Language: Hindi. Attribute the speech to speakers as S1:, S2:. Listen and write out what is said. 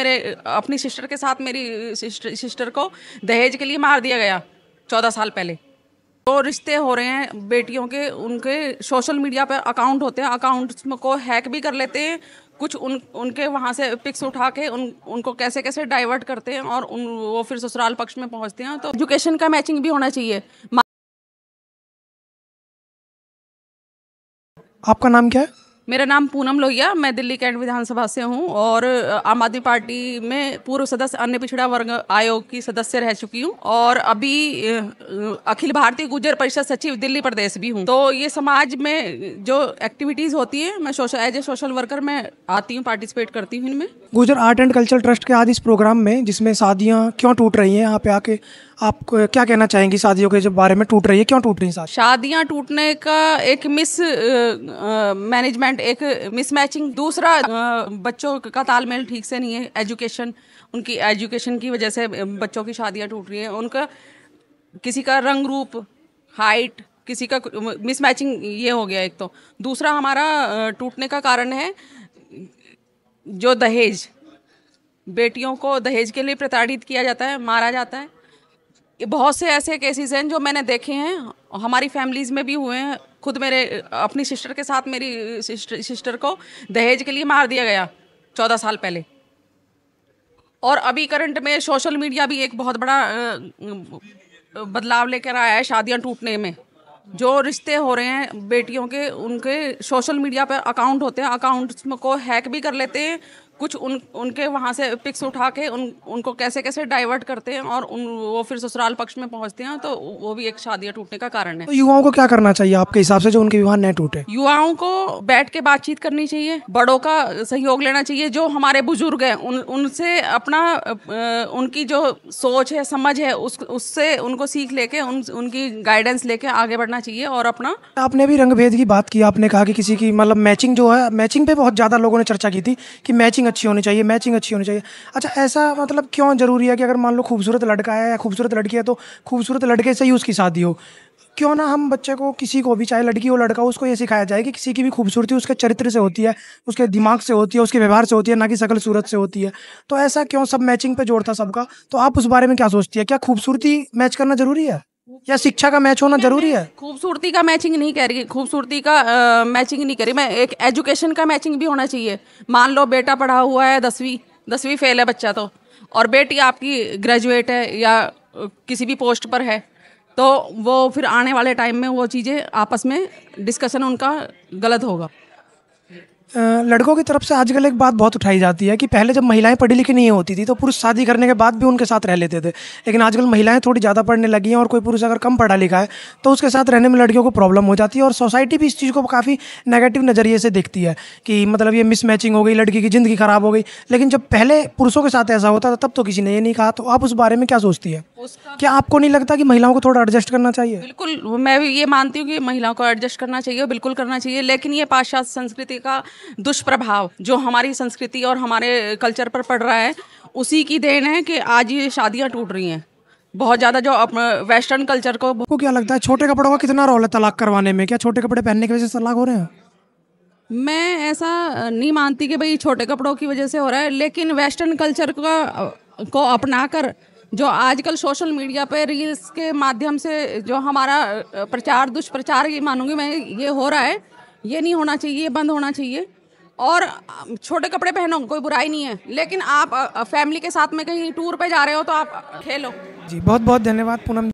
S1: मेरे अपनी सिस्टर के साथ मेरी सिस्टर को दहेज के लिए मार दिया गया 14 साल पहले। तो रिश्ते हो रहे हैं बेटियों के, उनके सोशल मीडिया पर अकाउंट होते हैं, अकाउंट्स को हैक भी कर लेते हैं कुछ, उनके वहाँ से पिक्स उठा के उनको कैसे कैसे डाइवर्ट करते हैं और वो फिर ससुराल पक्ष में पहुँचते हैं। तो एजुकेशन का मैचिंग भी होना चाहिए।
S2: आपका नाम क्या है?
S1: मेरा नाम पूनम लोहिया, मैं दिल्ली कैंट विधानसभा से हूँ और आम आदमी पार्टी में पूर्व सदस्य अन्य पिछड़ा वर्ग आयोग की सदस्य रह चुकी हूँ और अभी अखिल भारतीय गुर्जर परिषद सचिव दिल्ली प्रदेश भी हूँ। तो ये समाज में जो एक्टिविटीज़ होती है, मैं एज ए सोशल वर्कर मैं आती हूँ, पार्टिसिपेट करती हूँ इनमें।
S2: Gurjar art and culture trust के आज इस प्रोग्राम में जिसमें शादियाँ क्यों टूट रही हैं, यहाँ पे आके आप क्या कहना चाहेंगी? शादियों के जब बारे में टूट रही है, क्यों टूट रही है
S1: शादियाँ? टूटने का एक मैनेजमेंट, एक मिसमैचिंग, दूसरा बच्चों का तालमेल ठीक से नहीं है, एजुकेशन, उनकी एजुकेशन की वजह से बच्चों की शादियाँ टूट रही हैं। उनका किसी का रंग रूप, हाइट, किसी का मिसमैचिंग ये हो गया एक। तो दूसरा हमारा टूटने का कारण है जो दहेज, बेटियों को दहेज के लिए प्रताड़ित किया जाता है, मारा जाता है। बहुत से ऐसे केसेस हैं जो मैंने देखे हैं, हमारी फैमिलीज में भी हुए हैं। खुद मेरे अपनी सिस्टर के साथ मेरी सिस्टर को दहेज के लिए मार दिया गया 14 साल पहले। और अभी करंट में सोशल मीडिया भी एक बहुत बड़ा बदलाव लेकर आया है शादियां टूटने में। जो रिश्ते हो रहे हैं बेटियों के, उनके सोशल मीडिया पर अकाउंट होते हैं, अकाउंट्स को हैक भी कर लेते हैं कुछ, उनके वहाँ से पिक्स उठा के उनको कैसे कैसे डाइवर्ट करते हैं और वो फिर ससुराल पक्ष में पहुँचते हैं। तो वो भी एक शादियाँ टूटने का कारण है।
S2: तो युवाओं को क्या करना चाहिए आपके हिसाब से जो उनके विवाह न टूटे?
S1: युवाओं को बैठ के बातचीत करनी चाहिए, बड़ों का सहयोग लेना चाहिए। जो हमारे बुजुर्ग हैं उनसे अपना उनकी जो सोच है, समझ है, उससे उनको सीख लेके उनकी गाइडेंस लेके आगे बढ़ना चाहिए। और अपना,
S2: आपने भी रंगभेद की बात की, आपने कहा कि किसी की मतलब मैचिंग जो है, मैचिंग पे बहुत ज़्यादा लोगों ने चर्चा की थी कि मैचिंग अच्छी होनी चाहिए, मैचिंग अच्छी होनी चाहिए। अच्छा, ऐसा मतलब क्यों ज़रूरी है कि अगर मान लो खूबसूरत लड़का है या खूबसूरत लड़की है तो खूबसूरत लड़के से ही उसकी शादी हो? क्यों ना हम बच्चे को, किसी को भी, चाहे लड़की हो लड़का हो, उसको ये सिखाया जाए कि किसी की भी खूबसूरती उसके चरित्र से होती है, उसके दिमाग से होती है, उसके व्यवहार से होती है, ना कि शकल सूरत से होती है। तो ऐसा क्यों सब मैचिंग पे जोड़ता सबका? तो आप उस बारे में क्या सोचती है? क्या खूबसूरती मैच करना जरूरी है या शिक्षा का मैच होना जरूरी है?
S1: खूबसूरती का मैचिंग नहीं कह रही, खूबसूरती का मैचिंग नहीं करी मैं, एक एजुकेशन का मैचिंग भी होना चाहिए। मान लो बेटा पढ़ा हुआ है, 10वीं फेल है बच्चा तो, और बेटी आपकी ग्रेजुएट है या किसी भी पोस्ट पर है, तो वो फिर आने वाले टाइम में वो चीज़ें आपस में डिस्कशन उनका गलत होगा।
S2: लड़कों की तरफ से आजकल एक बात बहुत उठाई जाती है कि पहले जब महिलाएं पढ़ी लिखी नहीं होती थी तो पुरुष शादी करने के बाद भी उनके साथ रह लेते थे, लेकिन आजकल महिलाएं थोड़ी ज़्यादा पढ़ने लगी हैं और कोई पुरुष अगर कम पढ़ा लिखा है तो उसके साथ रहने में लड़कियों को प्रॉब्लम हो जाती है। और सोसाइटी भी इस चीज़ को काफ़ी नेगेटिव नज़रिए से देखती है कि मतलब ये मिसमैचिंग हो गई, लड़की की ज़िंदगी ख़राब हो गई। लेकिन जब पहले पुरुषों के साथ ऐसा होता था तब तो किसी ने ये नहीं कहा। तो आप उस बारे में क्या सोचती है? क्या आपको नहीं लगता कि महिलाओं को थोड़ा एडजस्ट करना चाहिए?
S1: बिल्कुल, मैं भी ये मानती हूँ कि महिलाओं को एडजस्ट करना चाहिए, बिल्कुल करना चाहिए। लेकिन ये पाश्चात्य संस्कृति का दुष्प्रभाव जो हमारी संस्कृति और हमारे कल्चर पर पड़ रहा है, उसी की देन है कि आज ये शादियाँ टूट रही हैं बहुत ज़्यादा। जो वेस्टर्न कल्चर को
S2: क्या लगता है छोटे कपड़ों का कितना रोल है तलाक करवाने में? क्या छोटे कपड़े पहनने की वजह से तलाक हो रहे हैं?
S1: मैं ऐसा नहीं मानती कि भाई छोटे कपड़ों की वजह से हो रहा है, लेकिन वेस्टर्न कल्चर को अपनाकर जो आजकल सोशल मीडिया पे रील्स के माध्यम से जो हमारा प्रचार दुष्प्रचार, ये मानूंगी मैं, ये हो रहा है, ये नहीं होना चाहिए, बंद होना चाहिए। और छोटे कपड़े पहनो, कोई बुराई नहीं है, लेकिन आप फैमिली के साथ में कहीं टूर पे जा रहे हो तो आप खेलो।
S2: जी, बहुत बहुत धन्यवाद पूनम।